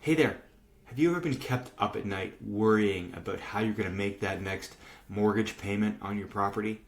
Hey there, have you ever been kept up at night worrying about how you're going to make that next mortgage payment on your property?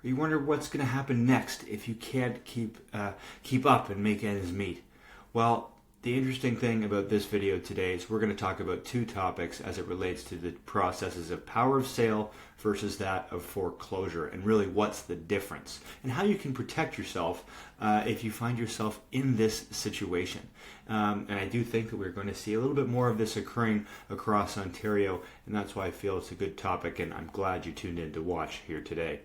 Or you wonder what's going to happen next if you can't keep up and make ends meet? Well, the interesting thing about this video today is we're going to talk about two topics as it relates to the processes of power of sale versus that of foreclosure, and really what's the difference and how you can protect yourself if you find yourself in this situation. And I do think that we're going to see a little bit more of this occurring across Ontario, and that's why I feel it's a good topic, and I'm glad you tuned in to watch here today.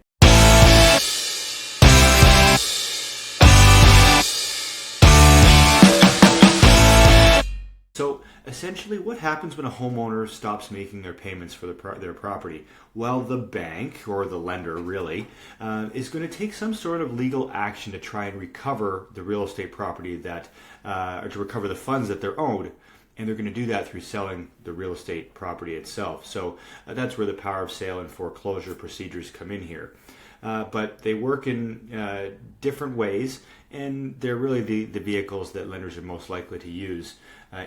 So essentially, what happens when a homeowner stops making their payments for their property? Well, the bank, or the lender really, is going to take some sort of legal action to try and recover the real estate property or to recover the funds that they're owed. And they're going to do that through selling the real estate property itself. So that's where the power of sale and foreclosure procedures come in here. But they work in different ways, and they're really the vehicles that lenders are most likely to use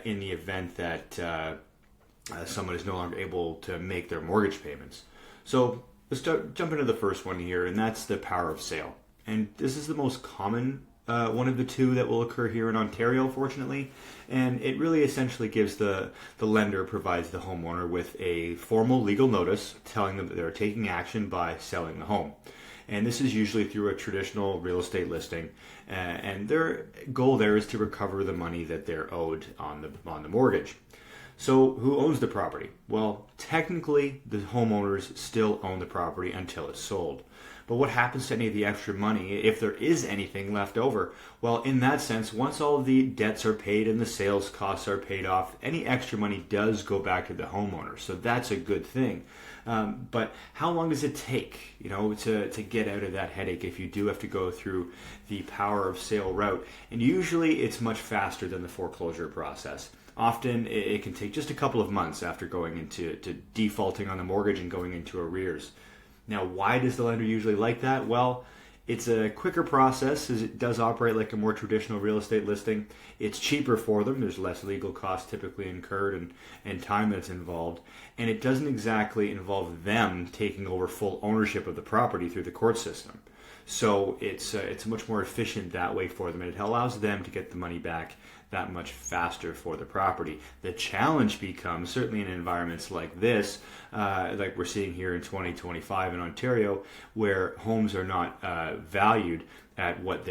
in the event that someone is no longer able to make their mortgage payments. So let's jump into the first one here, and that's the power of sale. And this is the most common one of the two that will occur here in Ontario, fortunately. And it really essentially gives the lender provides the homeowner with a formal legal notice telling them that they're taking action by selling the home. And this is usually through a traditional real estate listing. And their goal there is to recover the money that they're owed on the mortgage. So who owns the property? Well, technically, the homeowners still own the property until it's sold. But what happens to any of the extra money, if there is anything left over? Well, in that sense, once all of the debts are paid and the sales costs are paid off, any extra money does go back to the homeowner. So that's a good thing. But how long does it take, to get out of that headache if you do have to go through the power of sale route? And usually it's much faster than the foreclosure process. Often it can take just a couple of months after going into defaulting on the mortgage and going into arrears. Now, why does the lender usually like that? Well, it's a quicker process as it does operate like a more traditional real estate listing. It's cheaper for them. There's less legal costs typically incurred and time that's involved. And it doesn't exactly involve them taking over full ownership of the property through the court system. So it's much more efficient that way for them, and it allows them to get the money back that much faster for the property. The challenge becomes, certainly in environments like this, like we're seeing here in 2025 in Ontario, where homes are not valued at what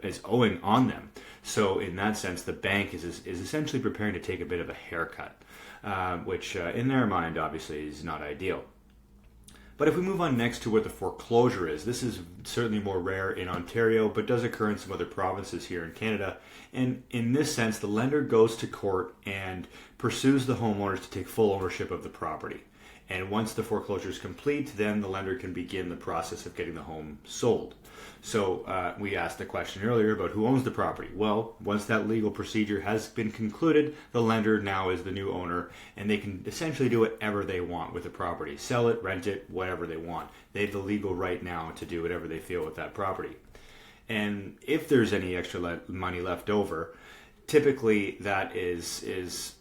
is owing on them. So in that sense, the bank is essentially preparing to take a bit of a haircut, which in their mind obviously is not ideal. But if we move on next to what the foreclosure is, this is certainly more rare in Ontario, but does occur in some other provinces here in Canada. And in this sense, the lender goes to court and pursues the homeowners to take full ownership of the property. And once the foreclosure is complete, then the lender can begin the process of getting the home sold. So we asked the question earlier about who owns the property. Well, once that legal procedure has been concluded, the lender now is the new owner, and they can essentially do whatever they want with the property. Sell it, rent it, whatever they want. They have the legal right now to do whatever they feel with that property. And if there's any extra money left over, typically that is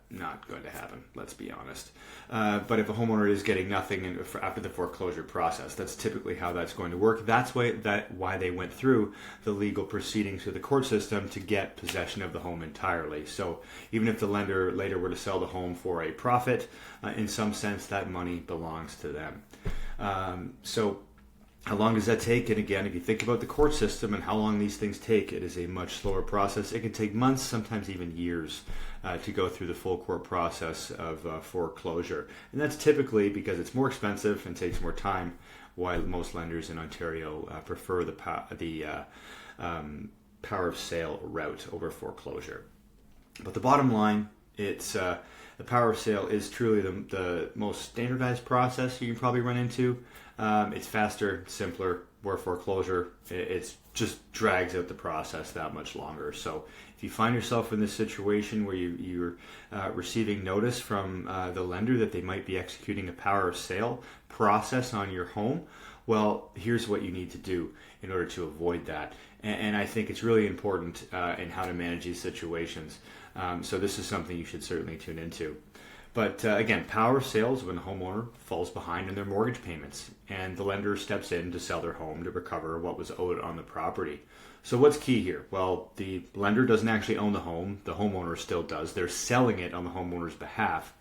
not going to happen, let's be honest. But if a homeowner is getting nothing after the foreclosure process, that's typically how that's going to work. That's why they went through the legal proceedings through the court system to get possession of the home entirely. So even if the lender later were to sell the home for a profit, in some sense that money belongs to them. So how long does that take? And again, if you think about the court system and how long these things take, it is a much slower process. It can take months, sometimes even years, to go through the full court process of foreclosure. And that's typically because it's more expensive and takes more time, while most lenders in Ontario prefer the power of sale route over foreclosure. But the bottom line, it's the power of sale is truly the most standardized process you can probably run into. It's faster, simpler, where foreclosure, it just drags out the process that much longer. So if you find yourself in this situation where you're receiving notice from the lender that they might be executing a power of sale process on your home, well, here's what you need to do in order to avoid that. And I think it's really important in how to manage these situations. So this is something you should certainly tune into. But again, power of sale is when a homeowner falls behind in their mortgage payments and the lender steps in to sell their home to recover what was owed on the property. So what's key here? Well, the lender doesn't actually own the home. The homeowner still does. They're selling it on the homeowner's behalf.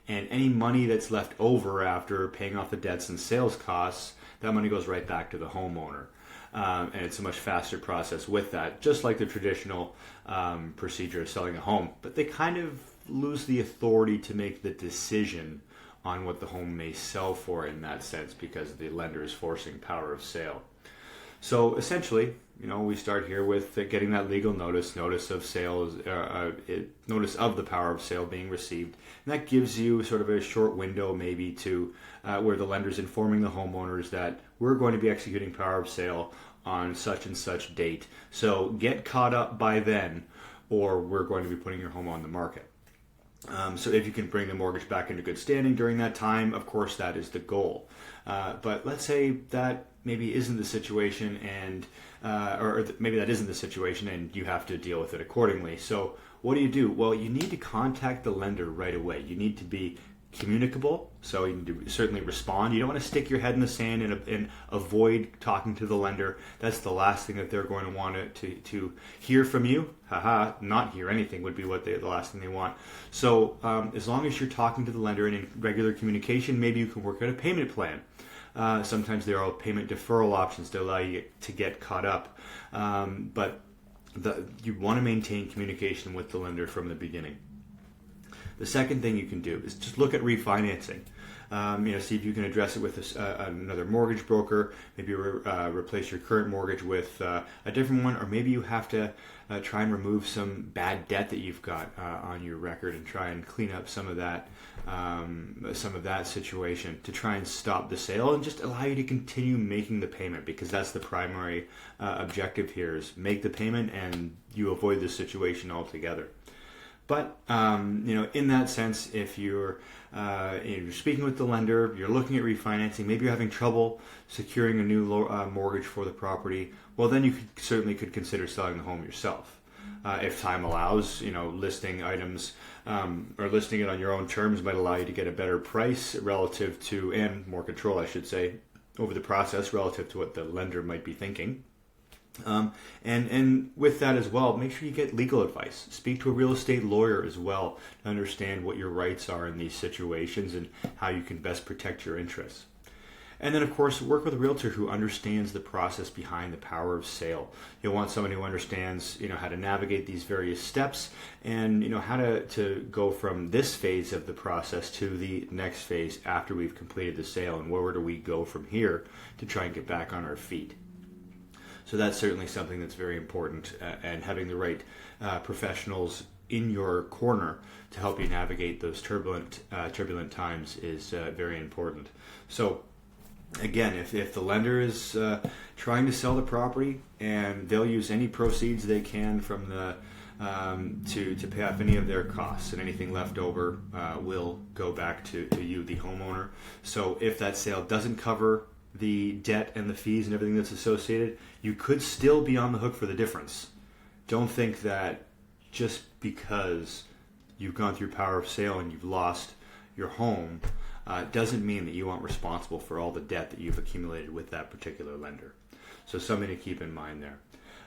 And any money that's left over after paying off the debts and sales costs, that money goes right back to the homeowner. And it's a much faster process with that, just like the traditional procedure of selling a home. But they kind of lose the authority to make the decision on what the home may sell for in that sense, because the lender is forcing power of sale. So essentially, we start here with getting that legal notice of sale, notice of the power of sale being received. And that gives you sort of a short window maybe to where the lender's informing the homeowners that we're going to be executing power of sale on such and such date. So get caught up by then, or we're going to be putting your home on the market. So if you can bring the mortgage back into good standing during that time, of course, that is the goal. But let's say that maybe isn't the situation, and maybe that isn't the situation, and you have to deal with it accordingly. So what do? Well, you need to contact the lender right away. You need to be communicable, so you need to certainly respond. You don't want to stick your head in the sand and avoid talking to the lender. That's the last thing that they're going to want to hear from you. Not hear anything would be what the last thing they want. So as long as you're talking to the lender and in regular communication, maybe you can work out a payment plan. Sometimes there are payment deferral options to allow you to get caught up. But you want to maintain communication with the lender from the beginning. The second thing you can do is just look at refinancing. See if you can address it with another mortgage broker. Maybe replace your current mortgage with a different one, or maybe you have to try and remove some bad debt that you've got on your record and try and clean up some of that situation to try and stop the sale and just allow you to continue making the payment, because that's the primary objective here, is make the payment and you avoid this situation altogether. But in that sense, if you're speaking with the lender, you're looking at refinancing, maybe you're having trouble securing a new mortgage for the property, well, then you certainly could consider selling the home yourself. If time allows, listing items or listing it on your own terms might allow you to get a better price relative to, and more control, I should say, over the process relative to what the lender might be thinking. And with that as well, make sure you get legal advice. Speak to a real estate lawyer as well to understand what your rights are in these situations and how you can best protect your interests. And then, of course, work with a realtor who understands the process behind the power of sale. You'll want someone who understands, how to navigate these various steps and, how to go from this phase of the process to the next phase after we've completed the sale, and where do we go from here to try and get back on our feet. So that's certainly something that's very important, and having the right professionals in your corner to help you navigate those turbulent times is very important. So again, if the lender is trying to sell the property and they'll use any proceeds they can from the to pay off any of their costs, and anything left over will go back to you, the homeowner. So if that sale doesn't cover the debt and the fees and everything that's associated, you could still be on the hook for the difference. Don't think that just because you've gone through power of sale and you've lost your home doesn't mean that you aren't responsible for all the debt that you've accumulated with that particular lender. So something to keep in mind there.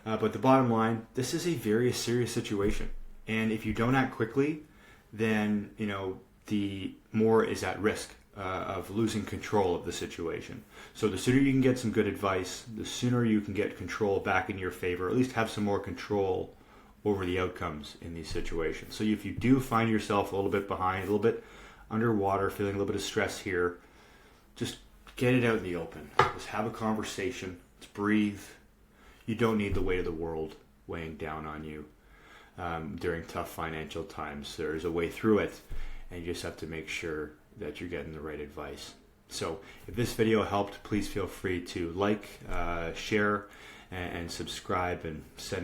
But the bottom line, this is a very serious situation, and if you don't act quickly, then the more is at risk of losing control of the situation. So the sooner you can get some good advice, the sooner you can get control back in your favor, or at least have some more control over the outcomes in these situations. So if you do find yourself a little bit behind, a little bit underwater, feeling a little bit of stress here, just get it out in the open. Just have a conversation. Just breathe. You don't need the weight of the world weighing down on you during tough financial times. There's a way through it, and you just have to make sure that you're getting the right advice. So if this video helped, please feel free to like, share, and subscribe, and share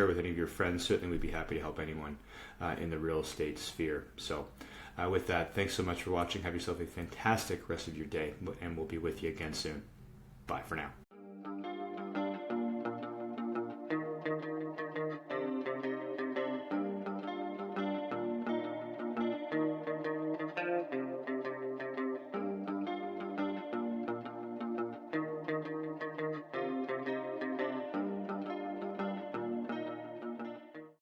with any of your friends. Certainly we'd be happy to help anyone in the real estate sphere. So with that, thanks so much for watching. Have yourself a fantastic rest of your day, and we'll be with you again soon. Bye for now.